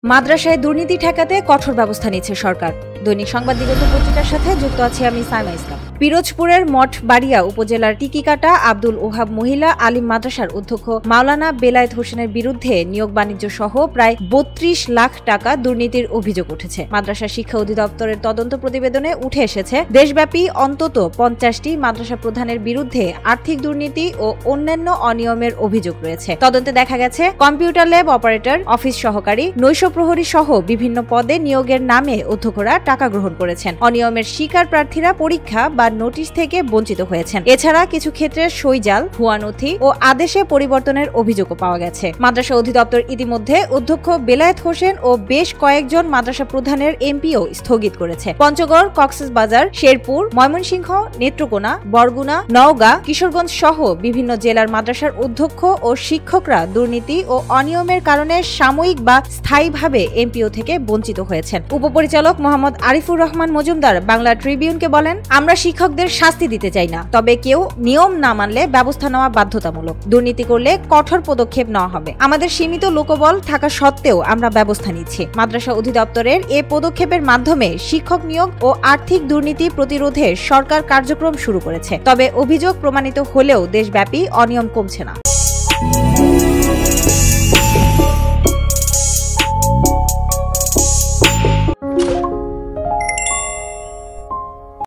মাদ্রাসায় দুর্নীতি ঠেকাতে কঠোর ব্যবস্থা নিচ্ছে সরকার। দৈনিক সংবাদ দিগন্ত পত্রিকার সাথে যুক্ত আছি আমি সাইমা ইসলাম। পিরোজপুরের মঠবাড়িয়া উপজেলার টিকিকাটা আব্দুল ওহাব মহিলা আলিম মাদ্রাসার অধ্যক্ষ মাওলানা বেলায়েত হোসেনের বিরুদ্ধে নিয়োগ বাণিজ্য সহ প্রায় ৩২ লাখ টাকা দুর্নীতির অভিযোগ উঠেছে। মাদ্রাসা শিক্ষা অধিদপ্তরের তদন্ত প্রতিবেদনে উঠে এসেছে দেশব্যাপী অন্তত ৫০টি মাদ্রাসা প্রধানের বিরুদ্ধে আর্থিক দুর্নীতি ও অন্যান্য অনিয়মের অভিযোগ রয়েছে। তদন্তে দেখা গেছে কম্পিউটার ল্যাব অপারেটর, অফিস সহকারী, নৈশ প্রহরী সহ বিভিন্ন পদে নিয়োগের নামে অধ্যক্ষরা টাকা গ্রহণ করেছেন। অনিয়মের শিকার প্রার্থীরা পরীক্ষা বা নোটিশ থেকে বঞ্চিত হয়েছেন। এছাড়া কিছু ক্ষেত্রে সইজাল, ভুয়া নথি ও আদেশে পরিবর্তনের অভিযোগও পাওয়া গেছে। মাদ্রাসা অধিদপ্তর ইতিমধ্যে অধ্যক্ষ বেলায়েত হোসেন ও বেশ কয়েকজন মাদ্রাসা প্রধানের এমপিও স্থগিত করেছে। পঞ্চগড়, কক্সবাজার, শেরপুর, ময়মনসিংহ, নেত্রকোনা, বরগুনা, নওগাঁ, কিশোরগঞ্জ সহ বিভিন্ন জেলার মাদ্রাসার অধ্যক্ষ ও শিক্ষকরা দুর্নীতি ও অনিয়মের কারণে সাময়িক বা স্থায়ীভাবে এমপিও থেকে বঞ্চিত হয়েছেন। উপপরিচালক মোহাম্মদ আরিফুর রহমান মজুমদার বাংলা ট্রিবিউনকে বলেন, আমরা শিক্ষকদের শাস্তি দিতে চাই না, তবে কেউ নিয়ম না মানলে ব্যবস্থা নেওয়া বাধ্যতামূলক। দুর্নীতি করলে কঠোর পদক্ষেপ নেওয়া হবে। আমাদের সীমিত লোকবল থাকা সত্ত্বেও আমরা ব্যবস্থা নিচ্ছি। মাদ্রাসা অধিদপ্তরের এ পদক্ষেপের মাধ্যমে শিক্ষক নিয়োগ ও আর্থিক দুর্নীতি প্রতিরোধে সরকার কার্যক্রম শুরু করেছে। তবে অভিযোগ প্রমাণিত হলেও দেশব্যাপী অনিয়ম কমছে না।